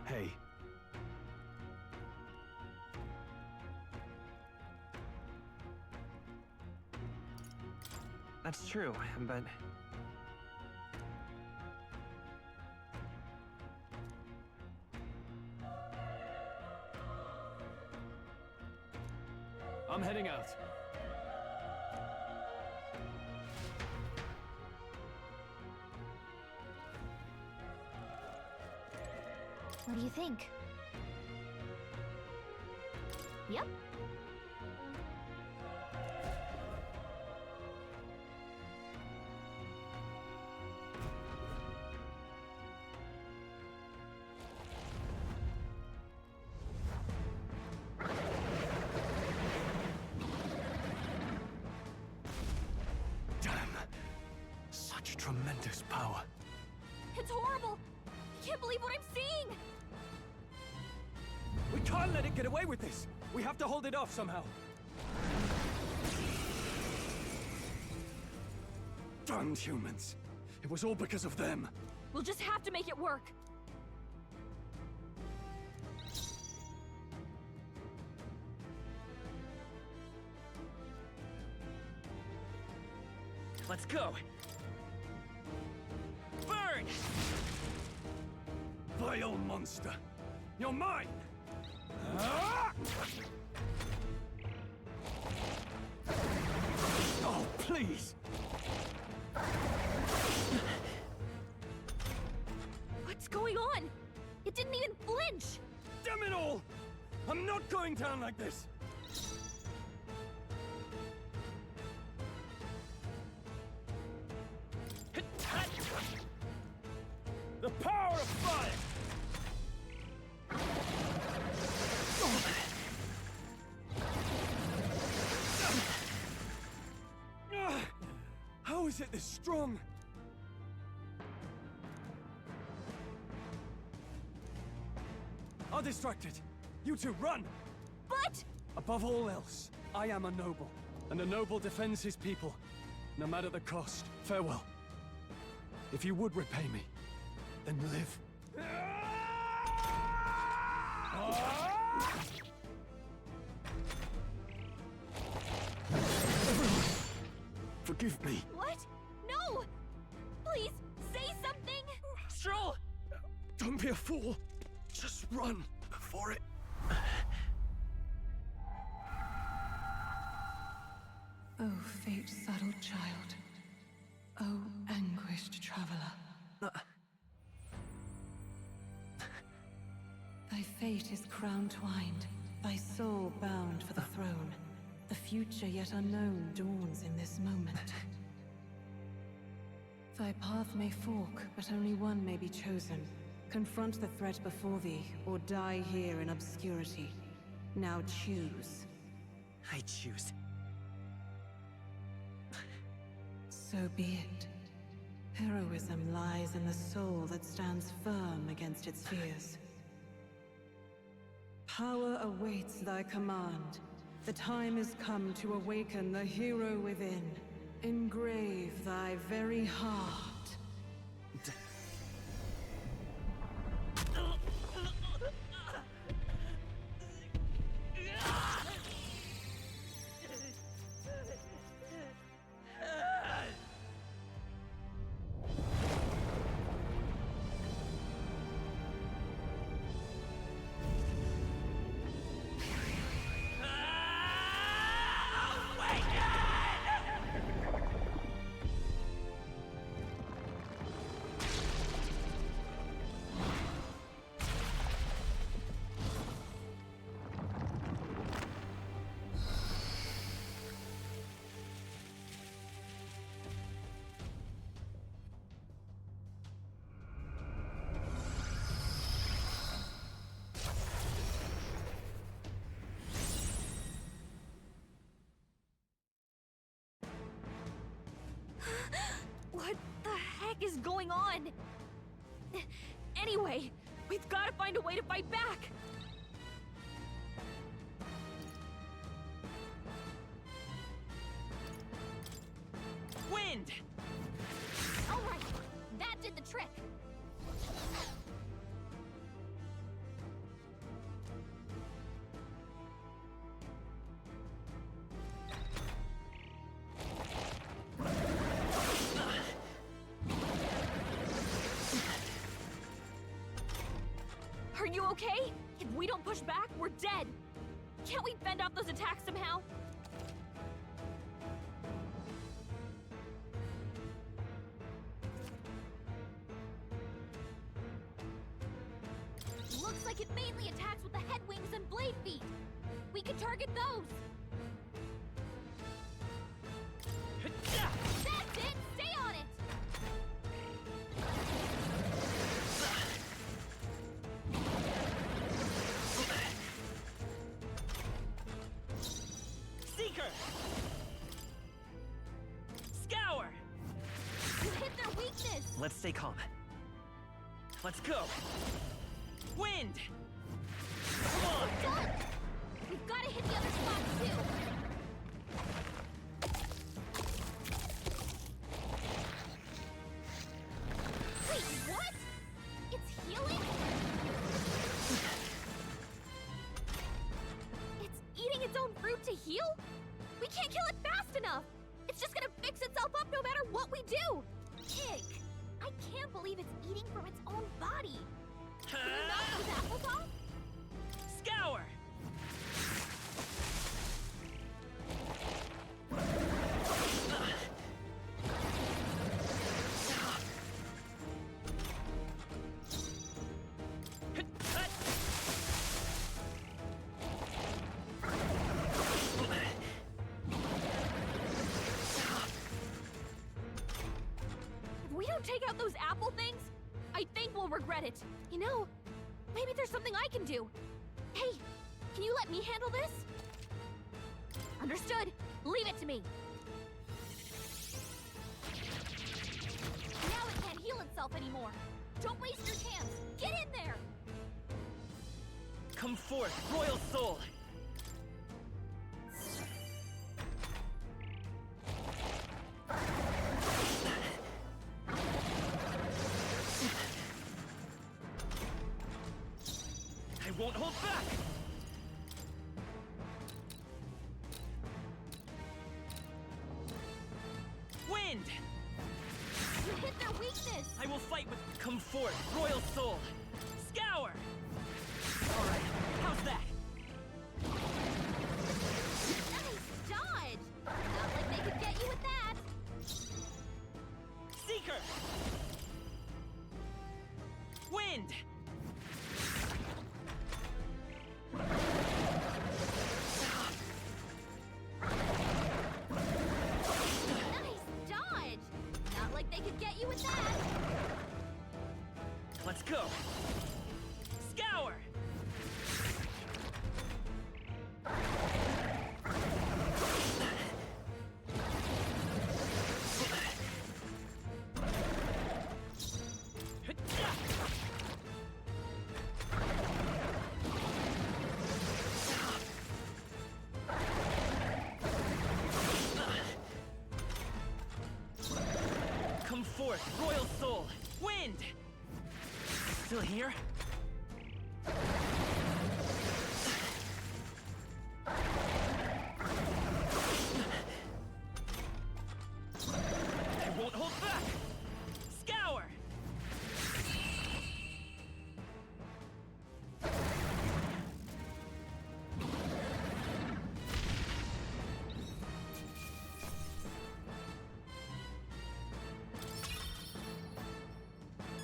Hey. That's true, but... I'm heading out. What do you think? Yep. Damn. Such tremendous power. It's horrible! I can't believe what I'm seeing! We can't let it get away with this! We have to hold it off somehow! Damned humans! It was all because of them! We'll just have to make it work! Let's go! Burn! Vile monster! You're mine! Ah! Oh, please! What's going on? It didn't even flinch! Damn it all! I'm not going down like this! The power of fire! How is it this strong? I'll distract it. You two, run! But... Above all else, I am a noble, and a noble defends his people, no matter the cost. Farewell. If you would repay me, then live. Forgive me. What? No! Please, say something! Stroll! Don't be a fool. Just run before it... Oh, fate-saddled child. Oh, anguished traveler. Thy fate is crown-twined, thy soul bound for the throne. The future yet unknown dawns in this moment. Thy path may fork, but only one may be chosen. Confront the threat before thee, or die here in obscurity. Now choose. I choose. So be it. Heroism lies in the soul that stands firm against its fears. Power awaits thy command. The time is come to awaken the hero within Engrave thy very heart. What the heck is going on? Anyway, we've got to find a way to fight back! Wind! Alright, that did the trick! Are you okay? If we don't push back, we're dead! Can't we fend off those attacks somehow? Looks like it mainly attacks with the head wings and blade feet! We can target those! That's it! Stay on it! Seeker! Scour! You hit their weakness! Let's stay calm. Let's go! Wind! Come on! Done! We've got to hit the other spots too! Wait, what? It's healing? It's eating its own fruit to heal? We can't kill it fast enough! It's just gonna fix itself up no matter what we do! Ick! I can't believe it's eating from its own body! Can you knock those apples off? Scour! If we don't take out those apple things, I think we'll regret it. You know, maybe there's something I can do. Hey, can you let me handle this? Understood. Leave it to me. Now it can't heal itself anymore. Don't waste your chance. Get in there! Come forth, royal soul! I won't hold back! Wind! You hit their weakness! I will fight with come forth, royal soul! Scour! Alright, how's that? Nice dodge! Not like they could get you with that! Seeker! Wind! Nice dodge! Not like they could get you with that! Let's go! Scour! Soul! Wind! Still here? I won't hold back! Scour!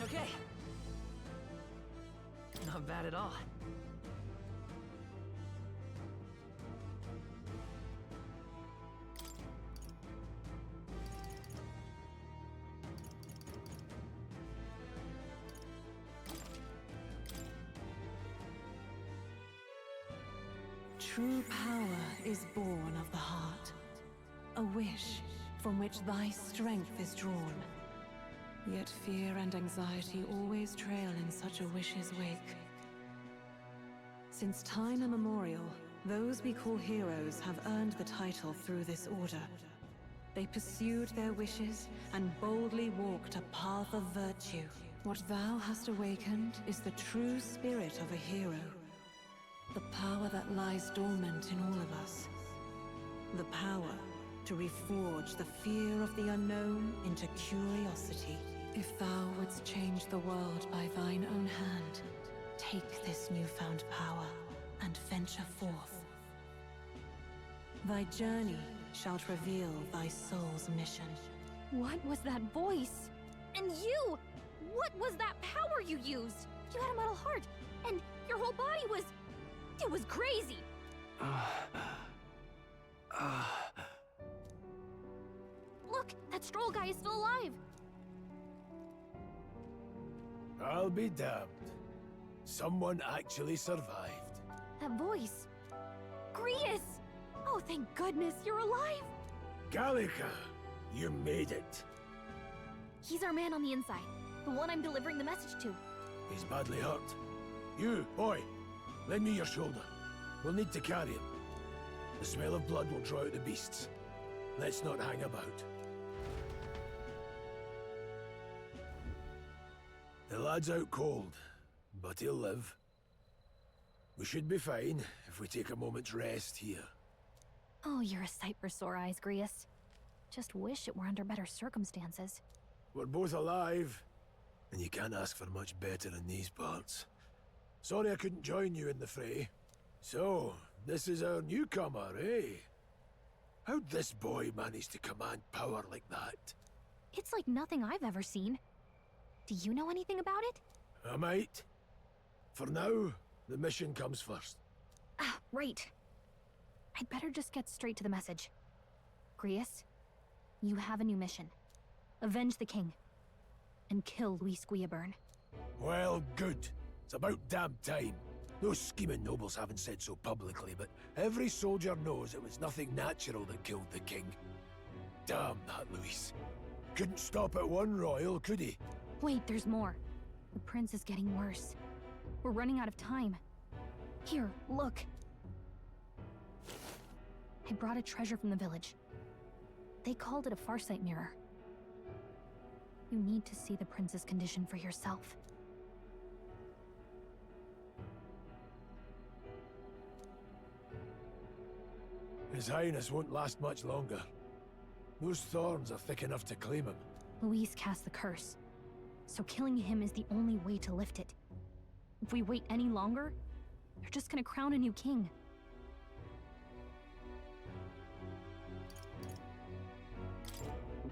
Okay. Not bad at all. True power is born of the heart. A wish from which thy strength is drawn. Yet fear and anxiety always trail in such a wish's wake. Since time immemorial, those we call heroes have earned the title through this order. They pursued their wishes and boldly walked a path of virtue. What thou hast awakened is the true spirit of a hero. The power that lies dormant in all of us. The power to reforge the fear of the unknown into curiosity. If thou wouldst change the world by thine own hand, take this newfound power and venture forth. Thy journey shalt reveal thy soul's mission. What was that voice? And you! What was that power you used? You had a metal heart, and your whole body was... It was crazy! Look, that Stroll guy is still alive! I'll be damned. Someone actually survived. That voice... Grius! Oh, thank goodness, you're alive! Gallica, you made it. He's our man on the inside. The one I'm delivering the message to. He's badly hurt. You, boy, lend me your shoulder. We'll need to carry him. The smell of blood will draw out the beasts. Let's not hang about. The lad's out cold, but he'll live. We should be fine if we take a moment's rest here. Oh, you're a sight for sore eyes, Grius. Just wish it were under better circumstances. We're both alive, and you can't ask for much better in these parts. Sorry I couldn't join you in the fray. So, this is our newcomer, eh? How'd this boy manage to command power like that? It's like nothing I've ever seen. Do you know anything about it? I might. For now, the mission comes first. Ah, right. I'd better just get straight to the message. Grius, you have a new mission. Avenge the king. And kill Luis Guillaburn. Well, good. It's about damn time. Those scheming nobles haven't said so publicly, but every soldier knows it was nothing natural that killed the king. Damn that Luis. Couldn't stop at one royal, could he? Wait, there's more. The prince is getting worse. We're running out of time. Here, look. I brought a treasure from the village. They called it a farsight mirror. You need to see the prince's condition for yourself. His Highness won't last much longer. Those thorns are thick enough to claim him. Luis cast the curse, so killing him is the only way to lift it. If we wait any longer, they're just gonna crown a new king.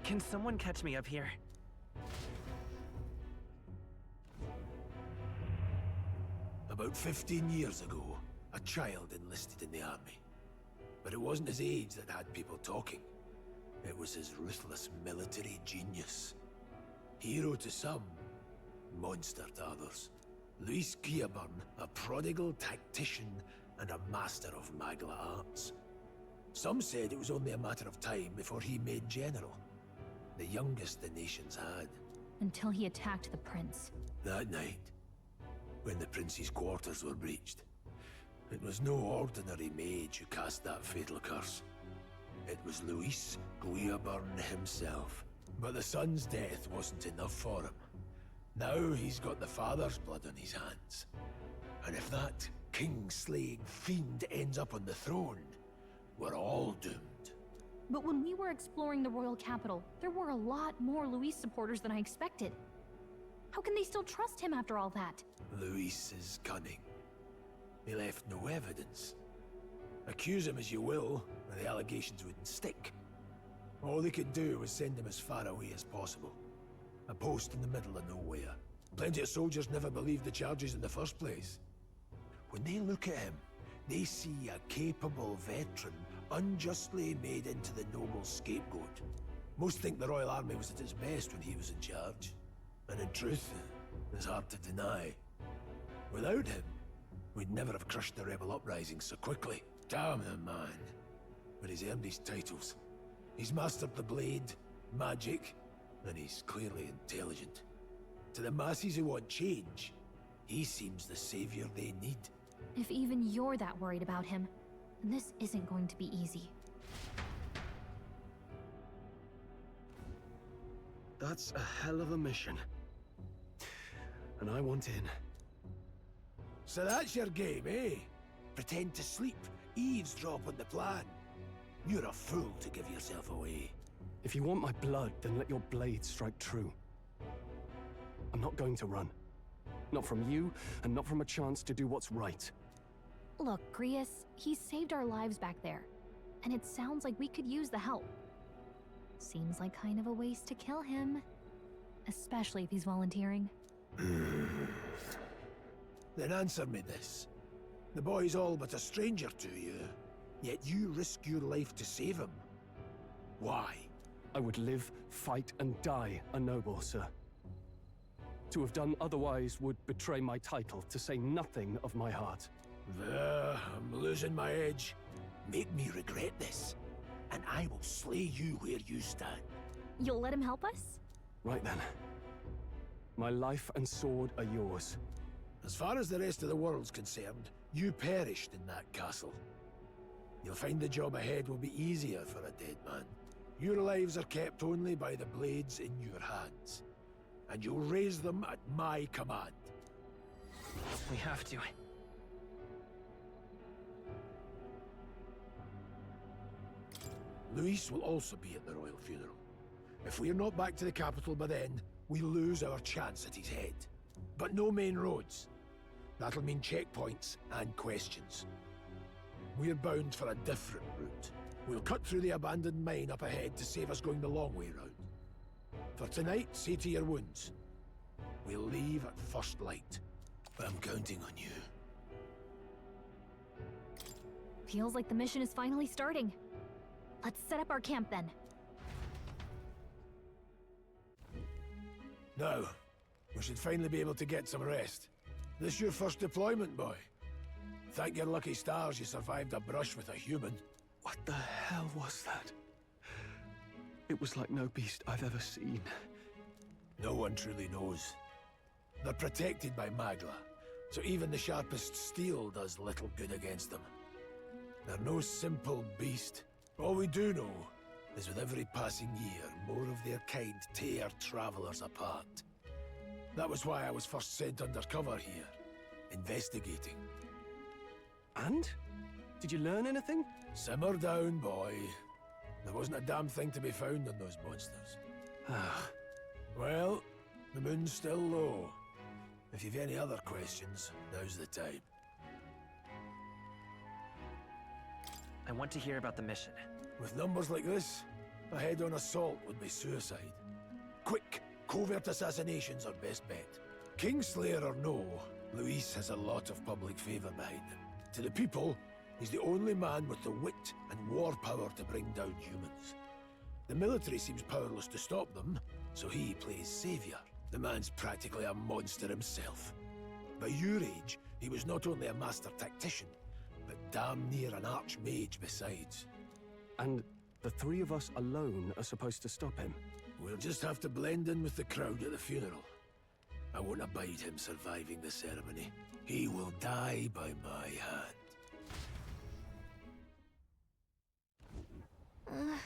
Can someone catch me up here? About 15 years ago, a child enlisted in the army. But it wasn't his age that had people talking. It was his ruthless military genius. Hero to some, monster to others. Luis Guillaburn, a prodigal tactician and a master of magla arts. Some said it was only a matter of time before he made general. The youngest the nations had. Until he attacked the prince. That night, when the prince's quarters were breached, it was no ordinary mage who cast that fatal curse. It was Luis Guillaburn himself. But the son's death wasn't enough for him. Now he's got the father's blood on his hands. And if that king-slaying fiend ends up on the throne, we're all doomed. But when we were exploring the royal capital, there were a lot more Luis supporters than I expected. How can they still trust him after all that? Luis is cunning. He left no evidence. Accuse him as you will, and the allegations wouldn't stick. All they could do was send him as far away as possible. A post in the middle of nowhere. Plenty of soldiers never believed the charges in the first place. When they look at him, they see a capable veteran unjustly made into the noble scapegoat. Most think the Royal Army was at its best when he was in charge. And in truth, it's hard to deny. Without him, we'd never have crushed the rebel uprising so quickly. Damn the man. But he's earned his titles. He's mastered the blade, magic, and he's clearly intelligent. To the masses who want change, he seems the savior they need. If even you're that worried about him, then this isn't going to be easy. That's a hell of a mission. And I want in. So that's your game, eh? Pretend to sleep, eavesdrop on the plan. You're a fool to give yourself away. If you want my blood, then let your blade strike true. I'm not going to run. Not from you, and not from a chance to do what's right. Look, Grius, he saved our lives back there. And it sounds like we could use the help. Seems like kind of a waste to kill him. Especially if he's volunteering. Then answer me this. The boy's all but a stranger to you, yet you risk your life to save him. Why? I would live, fight, and die a noble, sir. To have done otherwise would betray my title, to say nothing of my heart. I'm losing my edge. Make me regret this, and I will slay you where you stand. You'll let him help us? Right then. My life and sword are yours. As far as the rest of the world's concerned, you perished in that castle. You'll find the job ahead will be easier for a dead man. Your lives are kept only by the blades in your hands, and you'll raise them at my command. We have to. Luis will also be at the royal funeral. If we're not back to the capital by then, we lose our chance at his head. But no main roads. That'll mean checkpoints and questions. We're bound for a different route. We'll cut through the abandoned mine up ahead to save us going the long way round. For tonight, see to your wounds. We'll leave at first light. I'm counting on you. Feels like the mission is finally starting. Let's set up our camp then. Now, we should finally be able to get some rest. This your first deployment, boy? Thank your lucky stars you survived a brush with a human. What the hell was that? It was like no beast I've ever seen. No one truly knows. They're protected by Magla, so even the sharpest steel does little good against them. They're no simple beast. All we do know is with every passing year, more of their kind tear travelers apart. That was why I was first sent undercover here, investigating. And? Did you learn anything? Simmer down, boy. There wasn't a damn thing to be found on those monsters. Well, the moon's still low. If you've any other questions, now's the time. I want to hear about the mission. With numbers like this, a head-on assault would be suicide. Quick, covert assassinations are best bet. Kingslayer or no, Luis has a lot of public favor behind him. To the people, he's the only man with the wit and war power to bring down humans. The military seems powerless to stop them, so he plays savior. The man's practically a monster himself. By your age, he was not only a master tactician, but damn near an archmage besides. And the three of us alone are supposed to stop him? We'll just have to blend in with the crowd at the funeral. I won't abide him surviving the ceremony. He will die by my hand.